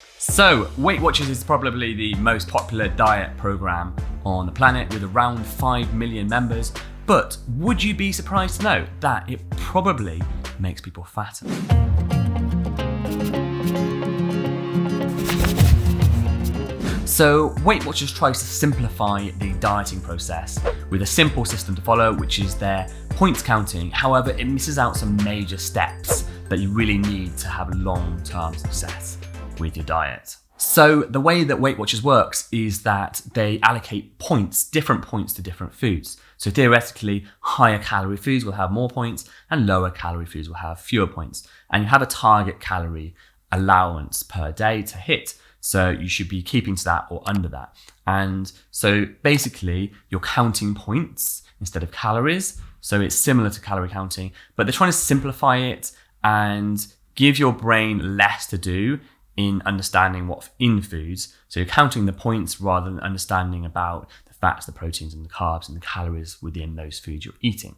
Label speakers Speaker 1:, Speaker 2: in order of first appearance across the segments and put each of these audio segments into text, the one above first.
Speaker 1: So, Weight Watchers is probably the most popular diet program on the planet with around 5 million members. But would you be surprised to know that it probably makes people fatter? So, Weight Watchers tries to simplify the dieting process with a simple system to follow, which is their points counting. However, it misses out some major steps that you really need to have long-term success with your diet. So the way that Weight Watchers works is that they allocate points, different points to different foods. So theoretically, higher calorie foods will have more points and lower calorie foods will have fewer points. And you have a target calorie allowance per day to hit. So you should be keeping to that or under that. And so basically you're counting points instead of calories. So it's similar to calorie counting, but they're trying to simplify it and give your brain less to do in understanding what's in foods. So you're counting the points rather than understanding about the fats, the proteins and the carbs and the calories within those foods you're eating.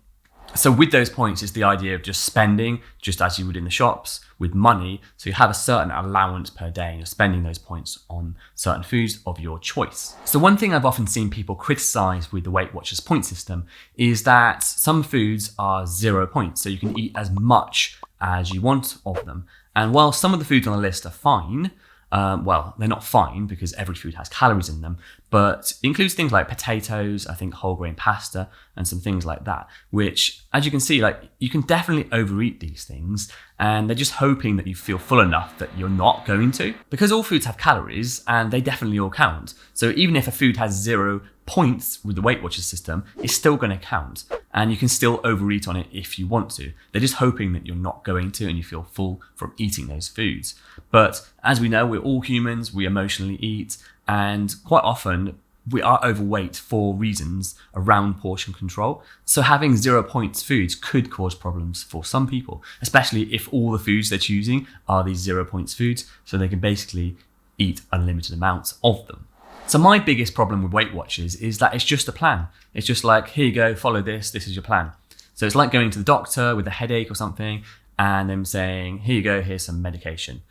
Speaker 1: So with those points is the idea of just spending, just as you would in the shops, with money. So you have a certain allowance per day and you're spending those points on certain foods of your choice. So one thing I've often seen people criticize with the Weight Watchers point system is that some foods are 0 points. So you can eat as much as you want of them. And while some of the foods on the list are fine, well, they're not fine because every food has calories in them, but it includes things like potatoes, I think whole grain pasta, and some things like that, which, as you can see, like you can definitely overeat these things, and they're just hoping that you feel full enough that you're not going to. Because all foods have calories, and they definitely all count. So even if a food has 0 points with the Weight Watchers system, it's still going to count. And you can still overeat on it if you want to. They're just hoping that you're not going to and you feel full from eating those foods. But as we know, we're all humans, we emotionally eat, and quite often we are overweight for reasons around portion control. So having 0 points foods could cause problems for some people, especially if all the foods they're choosing are these 0 points foods, so they can basically eat unlimited amounts of them. So my biggest problem with Weight Watchers is that it's just a plan. It's just like, here you go, follow this is your plan. So it's like going to the doctor with a headache or something and them saying, here you go, here's some medication.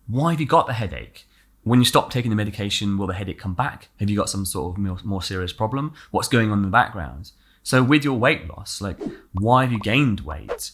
Speaker 1: Why have you got the headache? When you stop taking the medication, will the headache come back? Have you got some sort of more serious problem? What's going on in the background? So with your weight loss, like, why have you gained weight?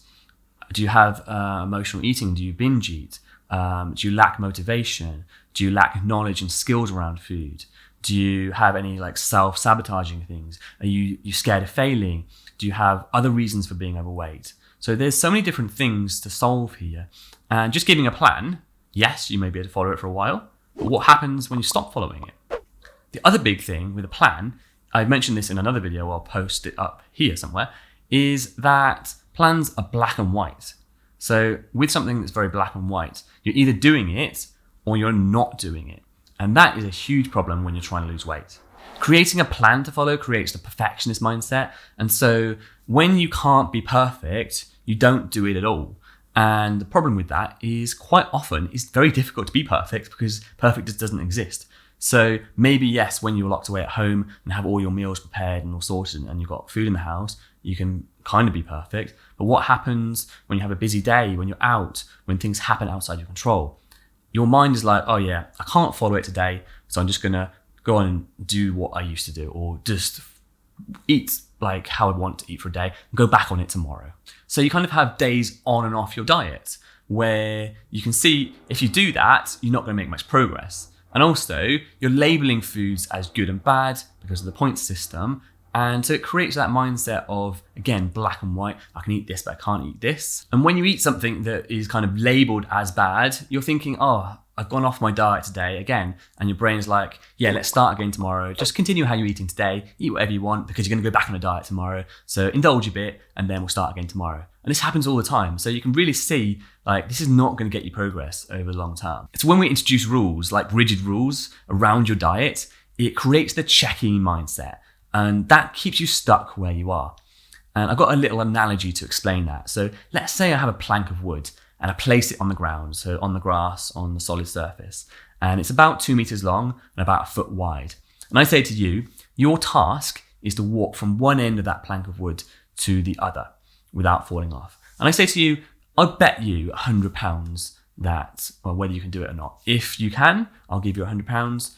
Speaker 1: Do you have emotional eating? Do you binge eat? Do you lack motivation? Do you lack knowledge and skills around food? Do you have any like self-sabotaging things? Are you scared of failing? Do you have other reasons for being overweight? So there's so many different things to solve here. And just giving a plan, yes, you may be able to follow it for a while, but what happens when you stop following it? The other big thing with a plan, I've mentioned this in another video, I'll post it up here somewhere, is that plans are black and white. So with something that's very black and white, you're either doing it or you're not doing it. And that is a huge problem when you're trying to lose weight. Creating a plan to follow creates the perfectionist mindset. And so when you can't be perfect, you don't do it at all. And the problem with that is quite often it's very difficult to be perfect because perfect just doesn't exist. So maybe, yes, when you're locked away at home and have all your meals prepared and all sorted and you've got food in the house, you can kind of be perfect. But what happens when you have a busy day, when you're out, when things happen outside your control? Your mind is like, oh yeah, I can't follow it today, so I'm just going to go on and do what I used to do, or just eat like how I want to eat for a day and go back on it tomorrow. So you kind of have days on and off your diet where you can see if you do that, you're not going to make much progress. And also, you're labeling foods as good and bad because of the point system. And so it creates that mindset of, again, black and white. I can eat this, but I can't eat this. And when you eat something that is kind of labeled as bad, you're thinking, oh, I've gone off my diet today again. And your brain's like, yeah, let's start again tomorrow. Just continue how you're eating today. Eat whatever you want because you're going to go back on a diet tomorrow. So indulge a bit and then we'll start again tomorrow. And this happens all the time. So you can really see, like, this is not going to get you progress over the long term. It's when we introduce rules, like rigid rules around your diet, it creates the checking mindset. And that keeps you stuck where you are. And I've got a little analogy to explain that. So let's say I have a plank of wood and I place it on the ground, so on the grass, on the solid surface. And it's about 2 meters long and about a foot wide. And I say to you, your task is to walk from one end of that plank of wood to the other without falling off. And I say to you, I bet you £100 that, well, whether you can do it or not. If you can, I'll give you £100.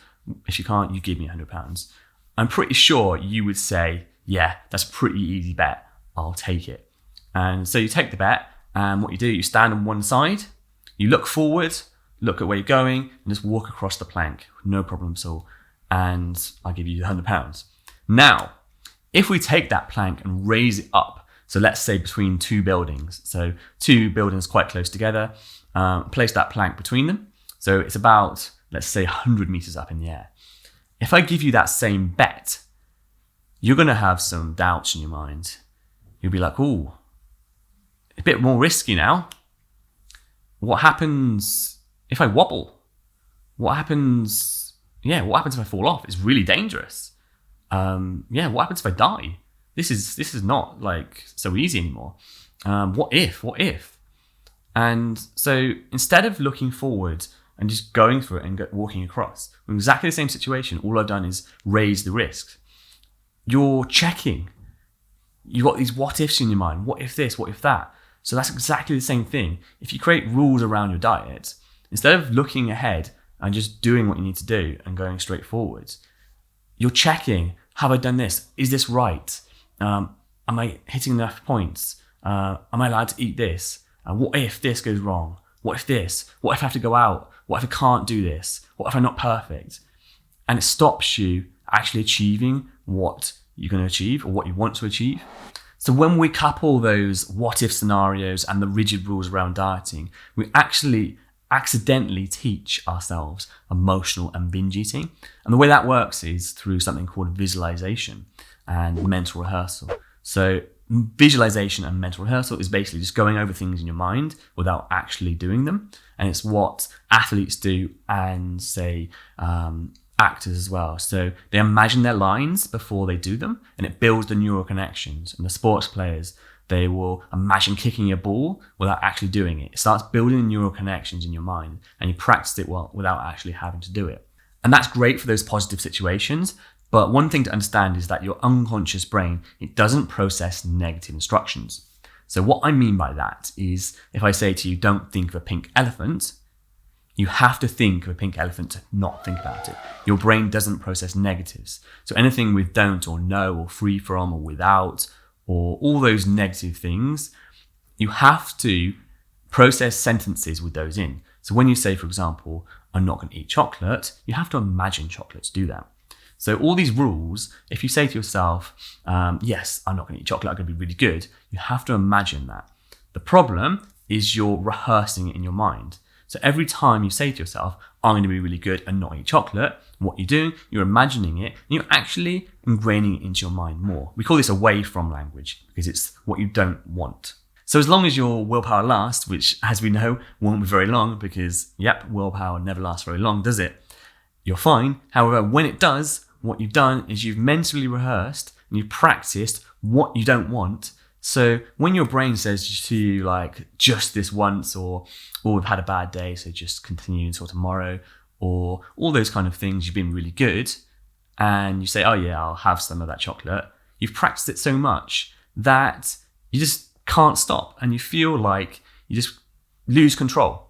Speaker 1: If you can't, you give me £100. I'm pretty sure you would say, yeah, that's a pretty easy bet. I'll take it. And so you take the bet, and what you do, you stand on one side, you look forward, look at where you're going, and just walk across the plank. No problem at all. And I'll give you £100. Now, if we take that plank and raise it up, so let's say between two buildings, so two buildings quite close together, place that plank between them. So it's about, let's say, 100 meters up in the air. If I give you that same bet, you're going to have some doubts in your mind. You'll be like, ooh, a bit more risky now. What happens if I wobble? What happens if I fall off? It's really dangerous. What happens if I die? This is not like so easy anymore. What if? And so instead of looking forward and just going for it and walking across, in exactly the same situation, all I've done is raise the risks. You're checking. You've got these what ifs in your mind. What if this? What if that? So that's exactly the same thing. If you create rules around your diet, instead of looking ahead and just doing what you need to do and going straight forward, you're checking, have I done this? Is this right? Am I hitting enough points? Am I allowed to eat this? What if this goes wrong? What if this? What if I have to go out? What if I can't do this? What if I'm not perfect? And it stops you actually achieving what you're going to achieve or what you want to achieve. So when we couple those what if scenarios and the rigid rules around dieting, we actually accidentally teach ourselves emotional and binge eating. And the way that works is through something called visualization and mental rehearsal. So visualization and mental rehearsal is basically just going over things in your mind without actually doing them. And it's what athletes do and say actors as well. So they imagine their lines before they do them, and it builds the neural connections. And the sports players, they will imagine kicking a ball without actually doing it. It starts building neural connections in your mind, and you practice it well without actually having to do it. And that's great for those positive situations. But one thing to understand is that your unconscious brain, it doesn't process negative instructions. So what I mean by that is, if I say to you, don't think of a pink elephant, you have to think of a pink elephant to not think about it. Your brain doesn't process negatives. So anything with don't or no or free from or without or all those negative things, you have to process sentences with those in. So when you say, for example, I'm not going to eat chocolate, you have to imagine chocolate to do that. So all these rules, if you say to yourself, yes, I'm not going to eat chocolate, I'm going to be really good, you have to imagine that. The problem is you're rehearsing it in your mind. So every time you say to yourself, I'm going to be really good and not eat chocolate, what you're doing, you're imagining it, and you're actually ingraining it into your mind more. We call this away from language because it's what you don't want. So as long as your willpower lasts, which as we know won't be very long because, willpower never lasts very long, does it? You're fine. However, when it does, what you've done is you've mentally rehearsed and you've practiced what you don't want. So when your brain says to you, like, just this once, or we've had a bad day, so just continue until tomorrow, or all those kind of things, you've been really good, and you say, oh yeah, I'll have some of that chocolate. You've practiced it so much that you just can't stop, and you feel like you just lose control.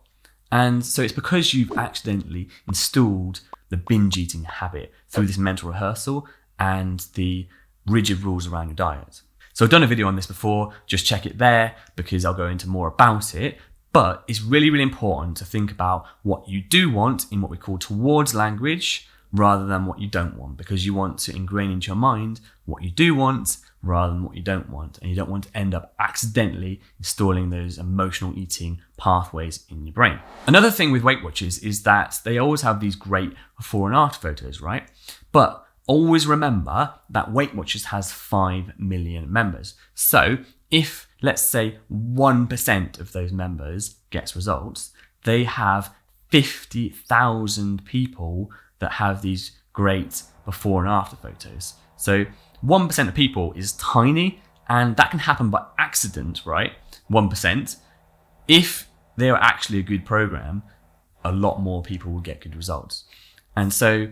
Speaker 1: And so it's because you've accidentally installed the binge eating habit through this mental rehearsal and the rigid rules around your diet. So I've done a video on this before, just check it there because I'll go into more about it. But it's really, really important to think about what you do want in what we call towards language rather than what you don't want, because you want to ingrain into your mind what you do want rather than what you don't want. And you don't want to end up accidentally installing those emotional eating pathways in your brain. Another thing with Weight Watchers is that they always have these great before and after photos, right? But always remember that Weight Watchers has 5 million members. So if, let's say, 1% of those members gets results, they have 50,000 people that have these great before and after photos. So 1% of people is tiny, and that can happen by accident, right? 1%. If they are actually a good program, a lot more people will get good results. And so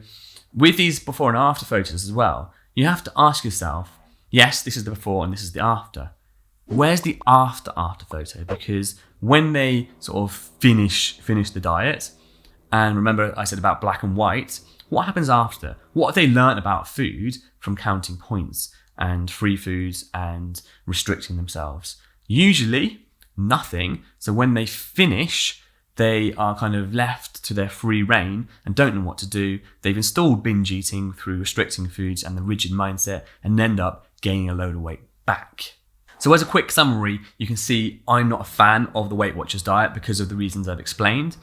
Speaker 1: with these before and after photos as well, you have to ask yourself, yes, this is the before and this is the after. where's the after photo? Because when they sort of finish the diet, and remember I said about black and white, what happens after? What have they learned about food from counting points and free foods and restricting themselves? Usually nothing. So when they finish, they are kind of left to their free reign and don't know what to do. They've installed binge eating through restricting foods and the rigid mindset and end up gaining a load of weight back. So as a quick summary, you can see I'm not a fan of the Weight Watchers diet because of the reasons I've explained.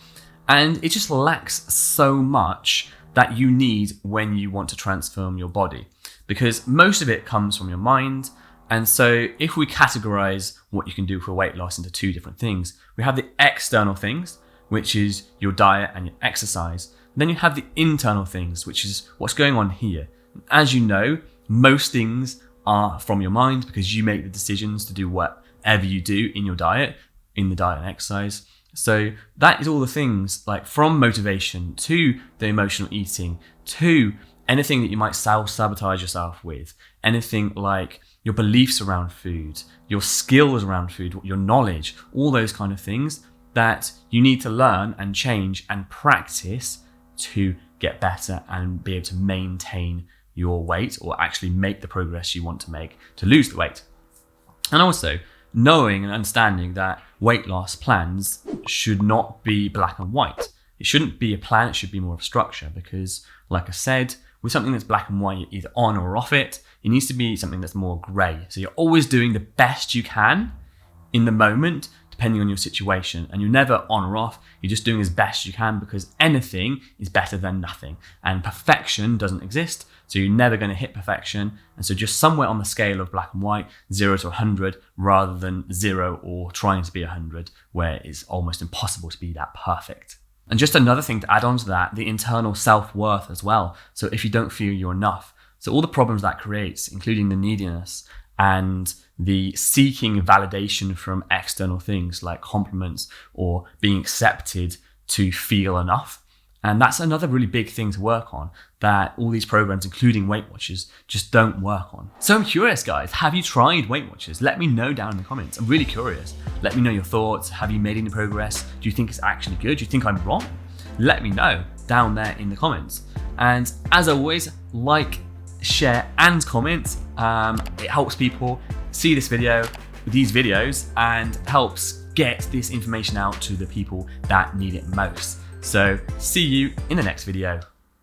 Speaker 1: And it just lacks so much that you need when you want to transform your body, because most of it comes from your mind. And so if we categorize what you can do for weight loss into two different things, we have the external things, which is your diet and your exercise. Then you have the internal things, which is what's going on here. As you know, most things are from your mind because you make the decisions to do whatever you do in your diet, in the diet and exercise. So that is all the things, like from motivation to the emotional eating to anything that you might self-sabotage yourself with, anything like your beliefs around food, your skills around food, your knowledge, all those kind of things that you need to learn and change and practice to get better and be able to maintain your weight or actually make the progress you want to make to lose the weight. And also knowing and understanding that weight loss plans should not be black and white. It shouldn't be a plan, it should be more of a structure, because like I said, with something that's black and white, you're either on or off it. It needs to be something that's more grey. So you're always doing the best you can in the moment, depending on your situation. And you're never on or off. You're just doing as best you can because anything is better than nothing. And perfection doesn't exist. So you're never going to hit perfection. And so just somewhere on the scale of black and white, 0 to 100, rather than 0 or trying to be 100, where it's almost impossible to be that perfect. And just another thing to add on to that, the internal self-worth as well. So if you don't feel you're enough, so all the problems that creates, including the neediness and the seeking validation from external things like compliments or being accepted to feel enough. And that's another really big thing to work on that all these programs, including Weight Watchers, just don't work on. So I'm curious, guys, have you tried Weight Watchers? Let me know down in the comments. I'm really curious. Let me know your thoughts. Have you made any progress? Do you think it's actually good? Do you think I'm wrong? Let me know down there in the comments. And as always, like, share, and comment. It helps people see this video, these videos, and helps get this information out to the people that need it most. So see you in the next video.